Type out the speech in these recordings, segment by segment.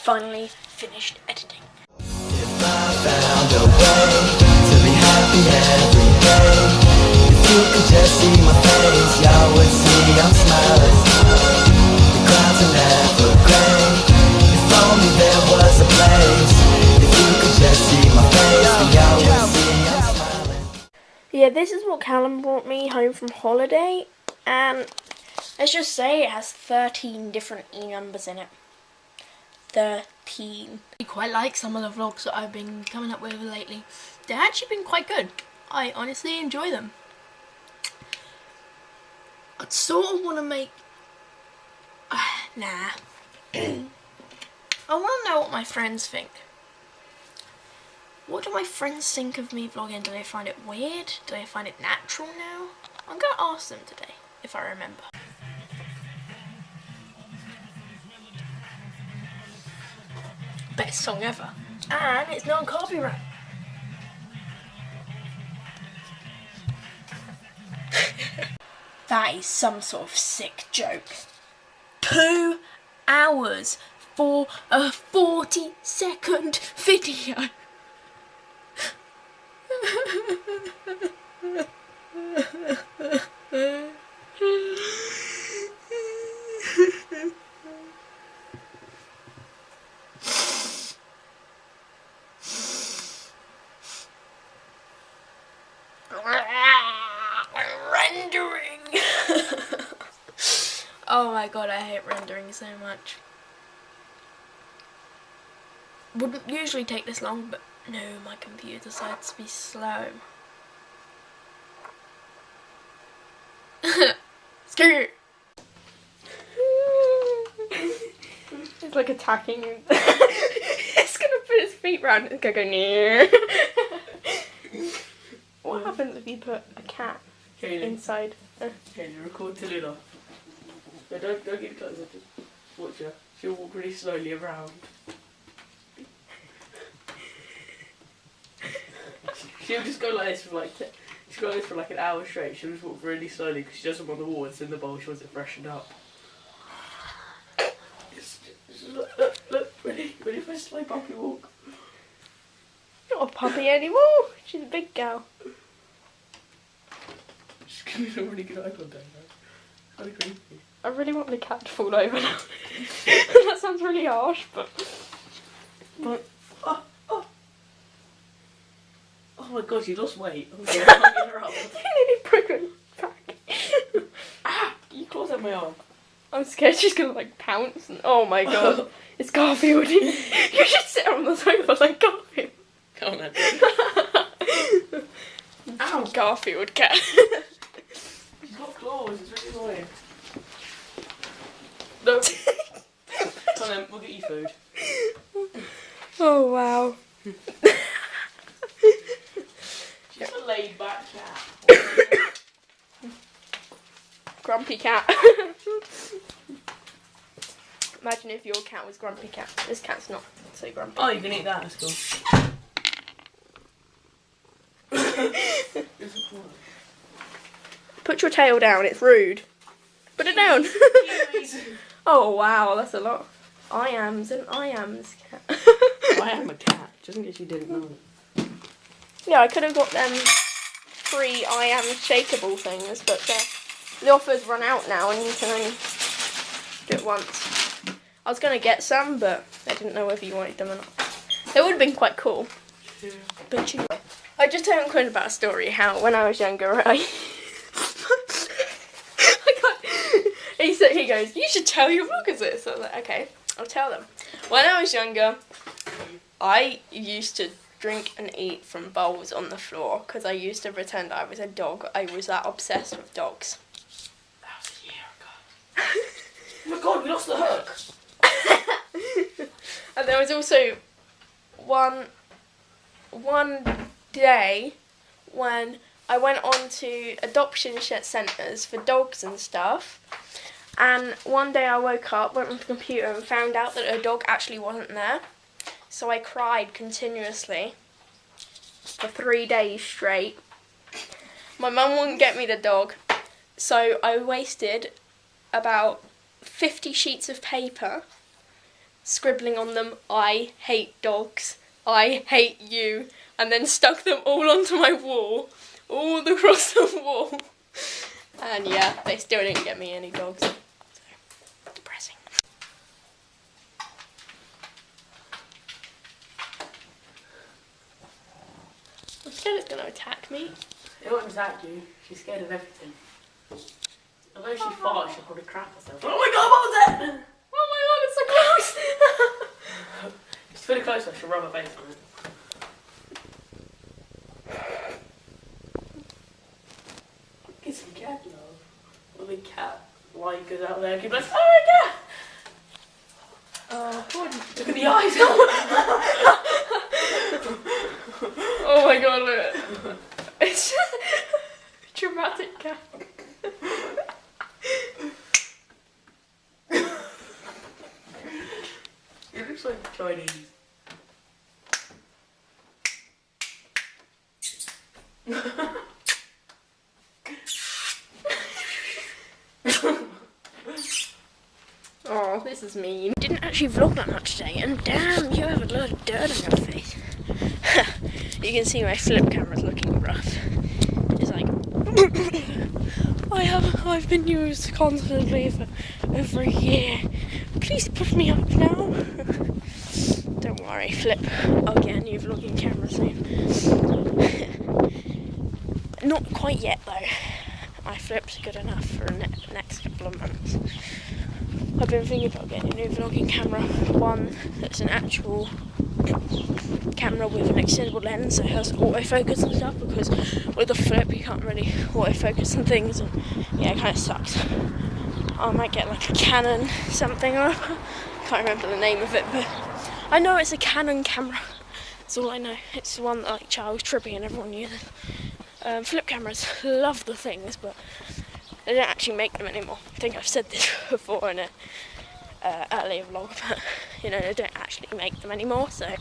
finally finished editing. If I found a way to be happy every day, if you could just see my face, y'all would see I'm smiling. The clouds are never gray. If only there was a place. If you could just see my face, then y'all would see I'm smiling. Yeah, this is what Callum brought me home from holiday, and let's just say it has 13 different numbers in it. 13. I quite like some of the vlogs that I've been coming up with lately. They've actually been quite good. I honestly enjoy them. I'd sort of want to make... nah. I want to know what my friends think. What do my friends think of me vlogging? Do they find it weird? Do they find it natural now? I'm going to ask them today, if I remember. Best song ever. And it's not copyright. That is some sort of sick joke. 2 hours for a 40-second video. Rendering. Oh my god, I hate rendering so much. Wouldn't usually take this long, but no, my computer decides to be slow. Screw. It's like attacking. It's gonna put its feet round. It's gonna go near. What happens if you put a cat inside? Kaylee, record Tallulah. No, don't get closer, just watch her. She'll walk really slowly around. She'll just go like this for like she'll go like this for like an hour straight. She'll just walk really slowly because she doesn't want the water that's in the bowl. She wants it freshened up. Just look, ready for a slow puppy walk. Not a puppy anymore. She's a big girl. She's giving a really good eye contact now. Kind of creepy. I really want the cat to fall over now. That sounds really harsh, but Oh my god, you lost weight. Oh my god, I can't get her up. you nearly broke her back. Ah! You claws at my arm. I'm scared she's gonna like pounce and oh my god. It's Garfield. You should sit on the sofa like Garfield. Come on then. Ow, Garfield cat. She's got claws, it's really annoying. No. Come on then, we'll get you food. Oh wow. She's a laid back cat. Grumpy cat. Imagine if your cat was Grumpy Cat. This cat's not so grumpy. Oh, you can eat that, that's cool. Put your tail down, it's rude. Put it down. Oh wow, that's a lot. I am's cat. I am a cat, just in case you didn't know. Yeah, I could have got them free I am shakeable things, but the offer's run out now and you can only do it once. I was going to get some, but I didn't know whether you wanted them or not. They would have been quite cool. Yeah. But you... I just told Quinn about a story, how when I was younger, he goes, you should tell your vloggers this. I was like, okay, I'll tell them. When I was younger, I used to drink and eat from bowls on the floor because I used to pretend I was a dog. I was that obsessed with dogs. That was a year ago. Oh my god, we lost the hook. And there was also one day when I went on to adoption centres for dogs and stuff, and one day I woke up, went on the computer and found out that a dog actually wasn't there. So I cried continuously for 3 days straight. My mum wouldn't get me the dog, so I wasted about 50 sheets of paper scribbling on them, "I hate dogs, I hate you," and then stuck them all onto my wall, all across the wall. And yeah, they still didn't get me any dogs. So, depressing. I'm scared it's going to attack me. It won't attack you. She's scared of everything. Although she farts, she'll probably crap herself. Oh my god, what was that? Oh my god, it's so close! Just put it closer, she'll rub her face on it. Get some cat love. Well, the cat light goes out there and keep like, oh my god! Look at the eyes! Oh my god, look. It's dramatic cat. It looks like Chinese. Oh, this is mean. Didn't actually vlog that much today, and damn, you have a lot of dirt on your face. You can see my flip camera's looking rough. It's like, I've been used constantly for over a year. Please put me up now. Don't worry, Flip. I'll get a new vlogging camera soon. Not quite yet though. My Flip's good enough for the next couple of months. I've been thinking about getting a new vlogging camera, one that's an actual camera with an extendable lens that has autofocus and stuff, because with the Flip you can't really autofocus on things, and yeah, it kind of sucks. I might get like a Canon something, or I can't remember the name of it, but I know it's a Canon camera. That's all I know. It's the one that like Charles Trippy and everyone uses. Flip cameras, love the things, but they don't actually make them anymore. I think I've said this before in a earlier vlog, but you know, they don't actually make them anymore, so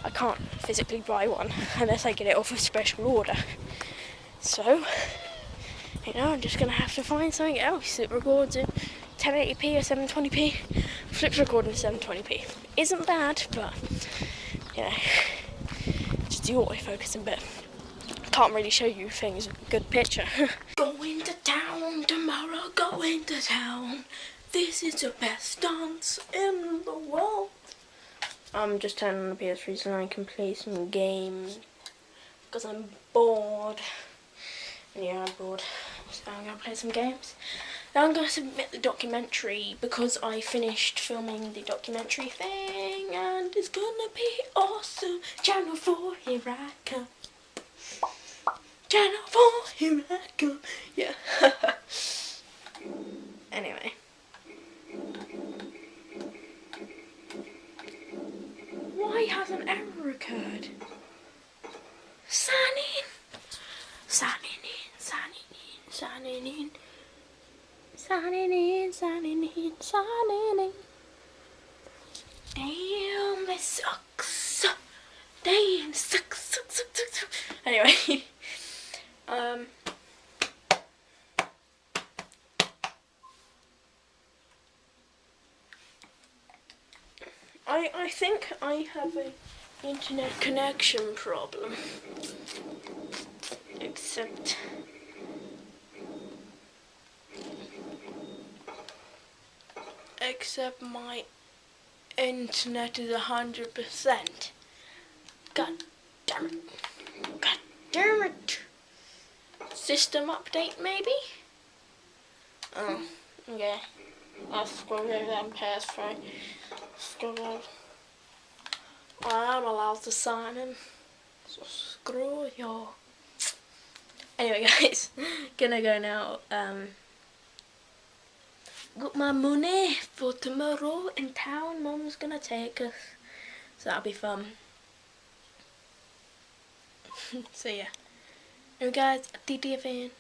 I can't physically buy one unless I get it off a special order. So, you know, I'm just gonna have to find something else that records in 1080p or 720p. Flip's recording 720p. Isn't bad, but you know, just the autofocusing bit. Can't really show you things with a good picture. Going to town tomorrow, going to town. This is the best dance in the world. I'm just turning on the PS3 so I can play some games because I'm bored. And yeah, I'm bored. So I'm gonna play some games. Now I'm gonna submit the documentary because I finished filming the documentary thing and it's gonna be awesome. Channel 4, here I come. Channel 4, here I come. Yeah. Anyway. Why has an error occurred? Sign in. Signing in, signing in, signing in. Signing in, signing in, signing in. Damn, that sucks. Damn, sucks. Anyway. I think I have an internet connection problem. Except my internet is 100%. God damn it. God damn it. System update maybe? Oh, okay. I'll scroll over that password. Scroll over. I'm allowed to sign in. So screw you. Anyway guys, gonna go now. Got my money for tomorrow in town. Mum's gonna take us. So that'll be fun. So yeah. Anyway guys, DTFN.